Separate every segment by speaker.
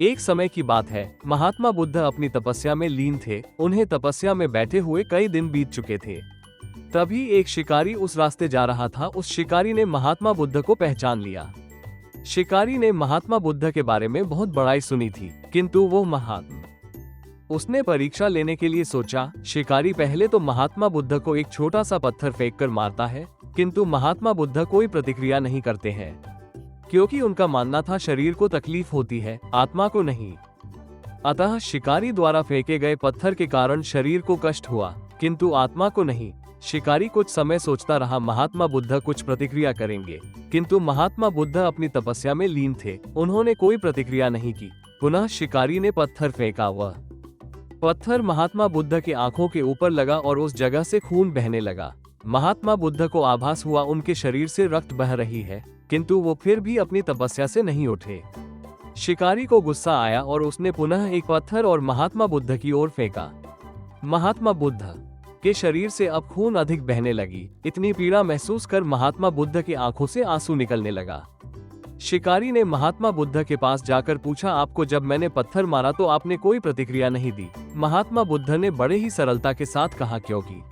Speaker 1: एक समय की बात है, महात्मा बुद्ध अपनी तपस्या में लीन थे। उन्हें तपस्या में बैठे हुए कई दिन बीत चुके थे। तभी एक शिकारी उस रास्ते जा रहा था। उस शिकारी ने महात्मा बुद्ध को पहचान लिया। शिकारी ने महात्मा बुद्ध के बारे में बहुत बड़ाई सुनी थी, किंतु वो महात्मा उसने परीक्षा लेने के लिए सोचा। शिकारी पहले तो महात्मा बुद्ध को एक छोटा सा पत्थर फेंककर मारता है, किंतु महात्मा बुद्ध कोई प्रतिक्रिया नहीं करते हैं, क्योंकि उनका मानना था शरीर को तकलीफ होती है, आत्मा को नहीं। अतः शिकारी द्वारा फेंके गए पत्थर के कारण शरीर को कष्ट हुआ, किंतु आत्मा को नहीं। शिकारी कुछ समय सोचता रहा, महात्मा बुद्ध कुछ प्रतिक्रिया करेंगे, किंतु महात्मा बुद्ध अपनी तपस्या में लीन थे। उन्होंने कोई प्रतिक्रिया नहीं की। पुनः शिकारी ने पत्थर फेंका। वह पत्थर महात्मा बुद्ध के आंखों के ऊपर लगा और उस जगह से खून बहने लगा। महात्मा बुद्ध को आभास हुआ उनके शरीर से रक्त बह रही है, किंतु वो फिर भी अपनी तपस्या से नहीं उठे। शिकारी को गुस्सा आया और उसने पुनः एक पत्थर और महात्मा बुद्ध की ओर फेंका। महात्मा बुद्ध के शरीर से अब खून अधिक बहने लगी। इतनी पीड़ा महसूस कर महात्मा बुद्ध की आंखों से आंसू निकलने लगा। शिकारी ने महात्मा बुद्ध के पास जाकर पूछा, आपको जब मैंने पत्थर मारा तो आपने कोई प्रतिक्रिया नहीं दी। महात्मा बुद्ध ने बड़े ही सरलता के साथ कहा, क्योंकि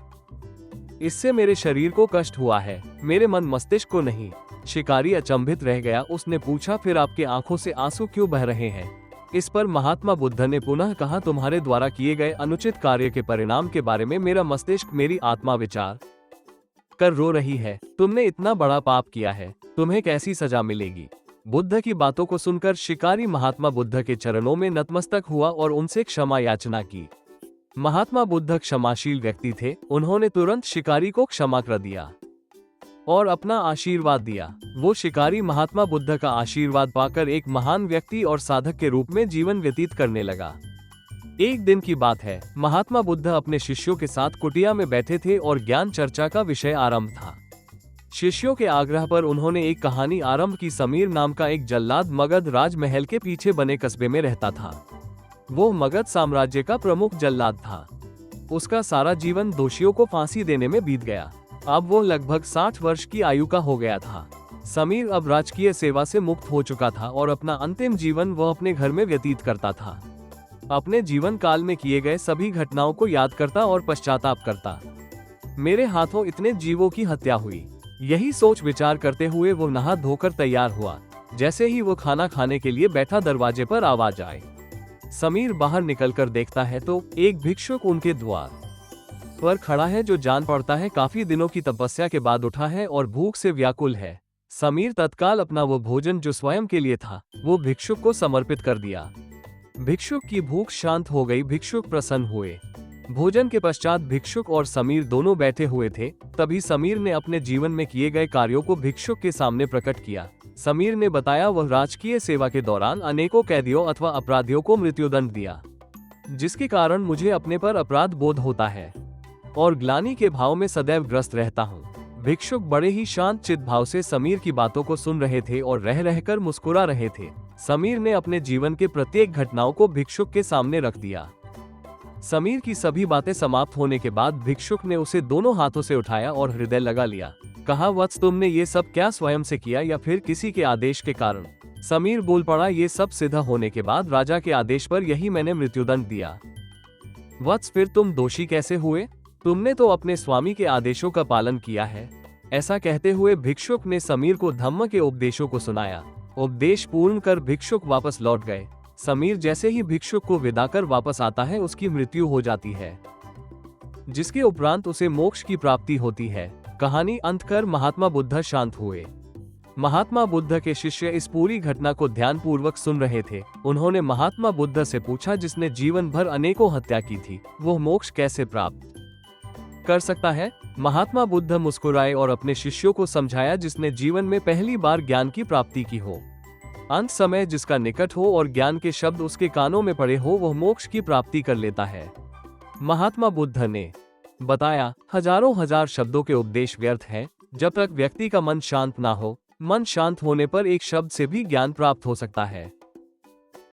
Speaker 1: इससे मेरे शरीर को कष्ट हुआ है, मेरे मन मस्तिष्क को नहीं। शिकारी अचंभित रह गया। उसने पूछा, फिर आपके आंखों से आंसू क्यों बह रहे हैं? इस पर महात्मा बुद्ध ने पुनः कहा, तुम्हारे द्वारा किए गए अनुचित कार्य के परिणाम के बारे में मेरा मस्तिष्क, मेरी आत्मा विचार कर रो रही है। तुमने इतना बड़ा पाप किया है, तुम्हें कैसी सजा मिलेगी? बुद्ध की बातों को सुनकर शिकारी महात्मा बुद्ध के चरणों में नतमस्तक हुआ और उनसे क्षमा याचना की। महात्मा बुद्ध क्षमाशील व्यक्ति थे। उन्होंने तुरंत शिकारी को क्षमा कर दिया और अपना आशीर्वाद दिया। वो शिकारी महात्मा बुद्ध का आशीर्वाद पाकर एक महान व्यक्ति और साधक के रूप में जीवन व्यतीत करने लगा। एक दिन की बात है, महात्मा बुद्ध अपने शिष्यों के साथ कुटिया में बैठे थे और ज्ञान चर्चा का विषय आरंभ था। शिष्यों के आग्रह पर उन्होंने एक कहानी आरंभ की। समीर नाम का एक जल्लाद मगध राजमहल के पीछे बने कस्बे में रहता था। वो मगध साम्राज्य का प्रमुख जल्लाद था। उसका सारा जीवन दोषियों को फांसी देने में बीत गया। अब वो लगभग 60 वर्ष की आयु का हो गया था। समीर अब राजकीय सेवा से मुक्त हो चुका था और अपना अंतिम जीवन वह अपने घर में व्यतीत करता था। अपने जीवन काल में किए गए सभी घटनाओं को याद करता और पश्चाताप करता। मेरे हाथों इतने जीवों की हत्या हुई, यही सोच विचार करते हुए वो नहा धोकर तैयार हुआ। जैसे ही वो खाना खाने के लिए बैठा, दरवाजे पर आवाज आए। समीर बाहर निकलकर देखता है तो एक भिक्षुक उनके द्वार पर खड़ा है, जो जान पड़ता है काफी दिनों की तपस्या के बाद उठा है और भूख से व्याकुल है। समीर तत्काल अपना वो भोजन जो स्वयं के लिए था, वो भिक्षुक को समर्पित कर दिया। भिक्षुक की भूख शांत हो गई। भिक्षुक प्रसन्न हुए। भोजन के पश्चात भिक्षुक और समीर दोनों बैठे हुए थे। तभी समीर ने अपने जीवन में किए गए कार्यों को भिक्षुक के सामने प्रकट किया। समीर ने बताया, वह राजकीय सेवा के दौरान अनेकों कैदियों अथवा अपराधियों को मृत्युदंड दिया, जिसके कारण मुझे अपने पर अपराध बोध होता है और ग्लानि के भाव में सदैव ग्रस्त रहता हूँ। भिक्षुक बड़े ही शांत चित्त भाव से समीर की बातों को सुन रहे थे और रह रहकर मुस्कुरा रहे थे। समीर ने अपने जीवन के प्रत्येक घटनाओं को भिक्षुक के सामने रख दिया। समीर की सभी बातें समाप्त होने के बाद भिक्षुक ने उसे दोनों हाथों से उठाया और हृदय लगा लिया। कहा, वत्स, तुमने ये सब क्या स्वयं से किया या फिर किसी के आदेश के कारण? समीर बोल पड़ा, ये सब सिद्ध होने के बाद राजा के आदेश पर यही मैंने मृत्युदंड दिया। वत्स, फिर तुम दोषी कैसे हुए? तुमने तो अपने स्वामी के आदेशों का पालन किया है। ऐसा कहते हुए भिक्षुक ने समीर को धम्म के उपदेशों को सुनाया। उपदेश पूर्ण कर भिक्षुक वापस लौट गए। समीर जैसे ही भिक्षुक को विदा कर वापस आता है, उसकी मृत्यु हो जाती है, जिसके उपरांत उसे मोक्ष की प्राप्ति होती है। कहानी अंत कर महात्मा बुद्ध शांत हुए। महात्मा बुद्ध के शिष्य इस पूरी घटना को ध्यानपूर्वक सुन रहे थे। उन्होंने महात्मा बुद्ध से पूछा, जिसने जीवन भर अनेकों हत्या की थी, वो मोक्ष कैसे प्राप्त कर सकता है? महात्मा बुद्ध मुस्कुराए और अपने शिष्यों को समझाया, जिसने जीवन में पहली बार ज्ञान की प्राप्ति की हो, अंत समय जिसका निकट हो और ज्ञान के शब्द उसके कानों में पड़े हो, वह मोक्ष की प्राप्ति कर लेता है। महात्मा बुद्ध ने बताया, हजारों हजार शब्दों के उपदेश व्यर्थ हैं, जब तक व्यक्ति का मन शांत ना हो। मन शांत होने पर एक शब्द से भी ज्ञान प्राप्त हो सकता है।